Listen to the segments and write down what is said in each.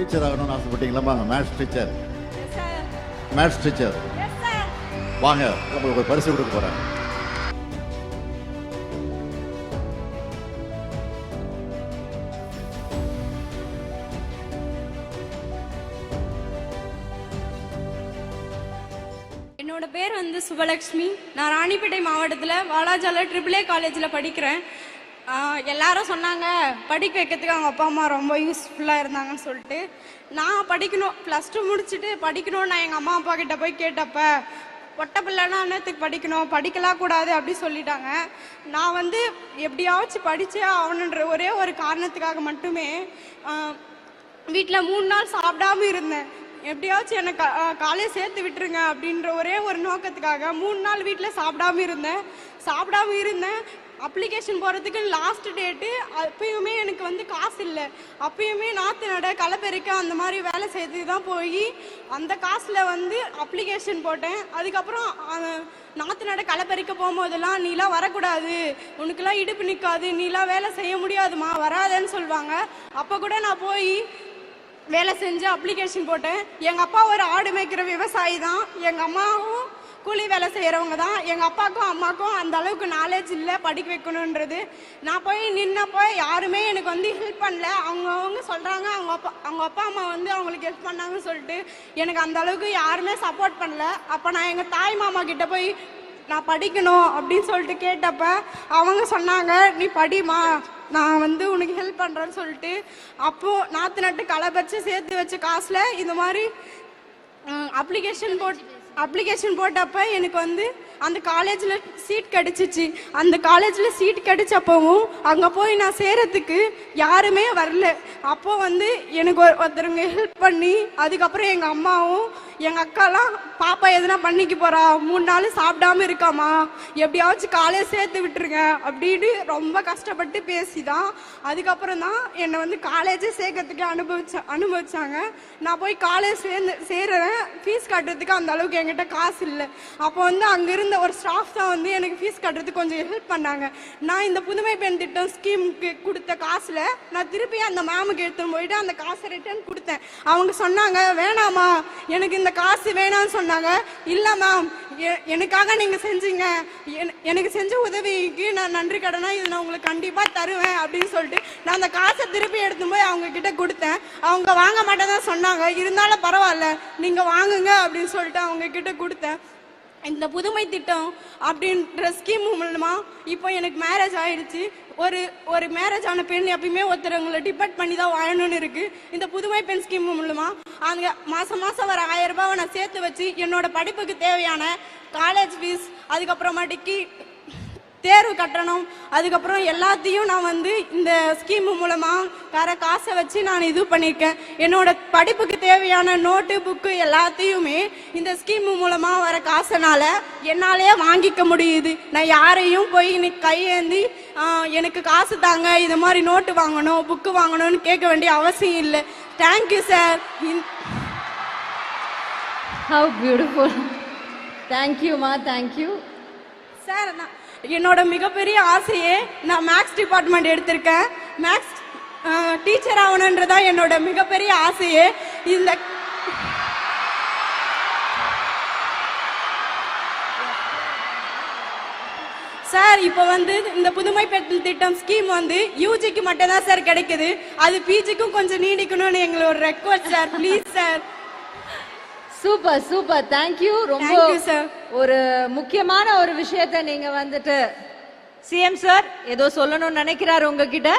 Teacher ஆகணும்னு ஆசைப்பட்டீங்களா? Maths teacher. Yes, sir. Maths teacher Yes, sir. வாங்க, உங்களுக்கு ஒரு பரிசு கொடுக்க போறேன். என்னோட பேர் வந்து சுபலக்ஷ்மி. நான் ராணிப்பேட்டை மாவட்டத்தில் வாலாஜால AAA காலேஜில் படிக்கிறேன். எல்லாரும் சொன்னாங்க படிக்க வைக்கிறதுக்கு அவங்க அப்பா அம்மா ரொம்ப யூஸ்ஃபுல்லாக இருந்தாங்கன்னு சொல்லிட்டு நான் படிக்கணும் +2 முடிச்சுட்டு படிக்கணும்னு நான் எங்கள் அம்மா அப்பா கிட்ட போய் கேட்டப்ப பொட்டை பிள்ளைனா என்னத்துக்கு படிக்கணும், படிக்கலாம் கூடாது அப்படி சொல்லிட்டாங்க. நான் வந்து எப்படியாச்சும் படித்தே ஆகணுன்ற ஒரே ஒரு காரணத்துக்காக மட்டுமே வீட்டில் 3 நாள் சாப்பிடாம இருந்தேன். எப்படியாச்சும் எனக்கு காலையில் சேர்த்து விட்டுருங்க அப்படின்ற ஒரே ஒரு நோக்கத்துக்காக 3 நாள் வீட்டில் சாப்பிடாம இருந்தேன். அப்ளிகேஷன் போகிறதுக்கு லாஸ்ட் டேட்டு. அப்பயுமே எனக்கு வந்து காசு இல்லை. அப்பயுமே நாற்று நட களப்பெருக்க அந்த மாதிரி வேலை செய்து தான் போய் அந்த காசில் வந்து அப்ளிகேஷன் போட்டேன். அதுக்கப்புறம் நாற்று நட களப்பெருக்க போகும்போதெல்லாம் நீலாம் வரக்கூடாது, உனக்குலாம் இடுப்பு நிற்காது, நீலாம் வேலை செய்ய முடியாதுமா, வராதேன்னு சொல்லுவாங்க. அப்போ கூட நான் போய் வேலை செஞ்சு அப்ளிகேஷன் போட்டேன். எங்கள் அப்பா ஒரு ஆடு மேய்க்கிற விவசாயி தான், எங்கள் அம்மாவும் கூலி வேலை செய்கிறவங்க தான். எங்கள் அப்பாவுக்கும் அம்மாவுக்கும் அந்த அளவுக்கு நாலேஜ் இல்லை படிக்க வைக்கணுன்றது. நான் போய் நின்னப்போ யாருமே எனக்கு வந்து ஹெல்ப் பண்ணல. அவங்க சொல்கிறாங்க அவங்க அப்பா அம்மா வந்து அவங்களுக்கு ஹெல்ப் பண்ணாங்கன்னு சொல்லிட்டு எனக்கு அந்த அளவுக்கு யாருமே சப்போர்ட் பண்ணல. அப்போ நான் எங்கள் தாய் மாமா கிட்ட போய் நான் படிக்கணும் அப்படின்னு சொல்லிட்டு கேட்டப்ப அவங்க சொன்னாங்க, நீ படிமா, நான் வந்து உனக்கு ஹெல்ப் பண்ணுறேன்னு சொல்லிட்டு அப்போது நாற்று நட்டு களை பறிச்சு சேர்த்து வச்ச காசில் இந்த மாதிரி அப்ளிகேஷன் போட்டப்ப எனக்கு வந்து அந்த காலேஜில் சீட் கிடச்சிச்சு. அந்த காலேஜில் சீட் கிடச்சப்பவும் அங்கே போய் நான் சேரத்துக்கு யாருமே வரல. அப்போ வந்து எனக்கு ஒருத்தருங்க ஹெல்ப் பண்ணி அதுக்கப்புறம் எங்கள் அம்மாவும் எங்கள் அக்காலாம் பாப்பா எதுனா பண்ணிக்க போகிறா, 3 நாள் சாப்பிடாம இருக்காமா, எப்படியாச்சும் காலேஜ் சேர்த்து விட்டுருங்க அப்படின்னு ரொம்ப கஷ்டப்பட்டு பேசி தான் அதுக்கப்புறம் தான் என்னை வந்து காலேஜே சேர்க்கறதுக்கு அனுபவிச்சாங்க. நான் போய் காலேஜ் சேர்றேன். ஃபீஸ் கட்டுறதுக்கு அந்த அளவுக்கு என்கிட்ட காசு இல்லை. அப்போ வந்து அங்கே இருந்த ஒரு ஸ்டாஃப் தான் வந்து எனக்கு ஃபீஸ் கட்டுறதுக்கு கொஞ்சம் ஹெல்ப் பண்ணாங்க. நான் இந்த புதுமை பெண் திட்டம் ஸ்கீமுக்கு கொடுத்த காசில் நான் திருப்பி அந்த மேமுக்கு எடுத்துன்னு போயிட்டு அந்த காசை ரிட்டர்ன் கொடுத்தேன். அவங்க சொன்னாங்க, வேணாமா, எனக்கு இந்த காசு வேணாம்னு சொன்னாங்க. இல்லை மேம், எனக்காக நீங்கள் செஞ்சீங்க, எனக்கு செஞ்ச உதவிக்கு நான் நன்றி கடனா இது நான் உங்களுக்கு கண்டிப்பாக தருவேன் அப்படின்னு சொல்லிட்டு நான் அந்த காசை திருப்பி எடுத்து போய் அவங்க கிட்ட கொடுத்தேன். அவங்க வாங்க மாட்டேன் தான் சொன்னாங்க. இருந்தாலும் பரவாயில்ல, நீங்கள் வாங்குங்க அப்படின்னு சொல்லிட்டு அவங்க கிட்ட கொடுத்தேன். இந்த புதுமை திட்டம் அப்படின்ற ஸ்கீம் மூலமா இப்போ எனக்கு மேரேஜ் ஆயிடுச்சு. ஒரு மேரேஜ் ஆன பெண் எப்பயுமே ஒருத்தரவங்களை டிபெண்ட் பண்ணி தான் வாழணும்னு இருக்கு. இந்த புதுமை பெண் ஸ்கீம் மூலமா அங்கே மாதம் வர 1000 ரூபாவை நான் சேர்த்து வச்சு என்னோட படிப்புக்கு தேவையான காலேஜ் ஃபீஸ், அதுக்கப்புறமாட்டிக்கு தேர்வு கட்டணம், அதுக்கப்புறம் எல்லாத்தையும் நான் வந்து இந்த ஸ்கீம் மூலமாக வர காசை வச்சு நான் இது பண்ணியிருக்கேன். என்னோட படிப்புக்கு தேவையான நோட்டு புக்கு எல்லாத்தையுமே இந்த ஸ்கீம் மூலமாக வர காசனால என்னாலே வாங்கிக்க முடியுது. நான் யாரையும் போய் இன்னைக்கு கையேந்தி எனக்கு காசு தாங்க, இது மாதிரி நோட்டு வாங்கணும், புக்கு வாங்கணும்னு கேட்க வேண்டிய அவசியம் இல்லை. Thank you sir. How beautiful. தேங்க்யூமா, தேங்க்யூ சார். என்னோட மிகப்பெரிய ஆசையே நான் மேக்ஸ் டிபார்ட்மெண்ட் எடுத்திருக்கேன். மேக்ஸ் டீச்சர் ஆகணுன்றதா என்னோட மிகப்பெரிய ஆசையே. இந்த சார் இப்போ வந்து இந்த புதுமை பெண் திட்டம் ஸ்கீம் வந்து யூஜிக்கு மட்டும் தான் சார் கிடைக்குது. அது பிஜிக்கும் கொஞ்சம் நீடிக்கணும்னு எங்களோட request sir. Please sir. Super super, thank you. ரொம்ப ஒரு முக்கியமான ஒரு விஷயத்தை நீங்க வந்துட்டு சிஎம் சார் ஏதோ சொல்லணும்னு நினைக்கிறாரு உங்ககிட்ட.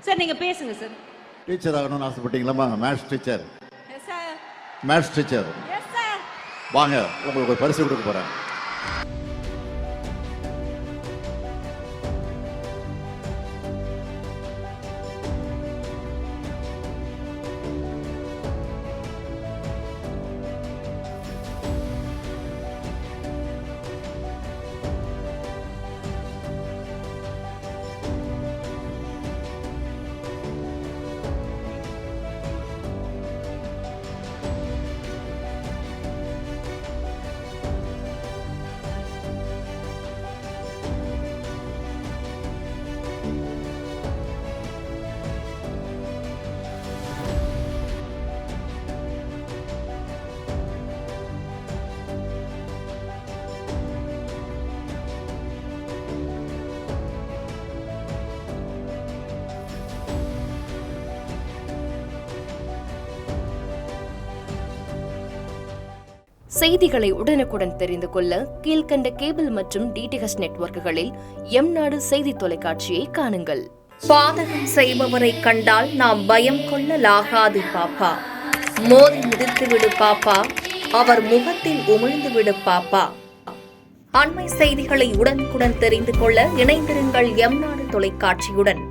சார் நீங்க பேசுங்க சார். டீச்சர் ஆகணும்னு ஆசைப்பட்டீங்களா? Maths teacher. Yes sir. Maths teacher yes sir. வாங்க, உங்களுக்கு ஒரு பரிசு கொடுக்க போறேன். செய்திகளை உடனுக்குடன் தெரிந்து கொள்ள கீழ்க்கண்ட கேபிள் மற்றும் டிடிஹெச் நெட்வொர்க்குகளில் எம் நாடு செய்தி தொலைக்காட்சியை காணுங்கள். பாதகம் செய்பவரை கண்டால் நாம் பயம் கொள்ளலாகாது பாப்பா. மோதி மிதித்து விடு பாப்பா, அவர் முகத்தில் உமிழ்ந்து விடு பாப்பா. அண்மை செய்திகளை உடனுக்குடன் தெரிந்து கொள்ள இணைந்திருங்கள் எம் நாடு தொலைக்காட்சியுடன்.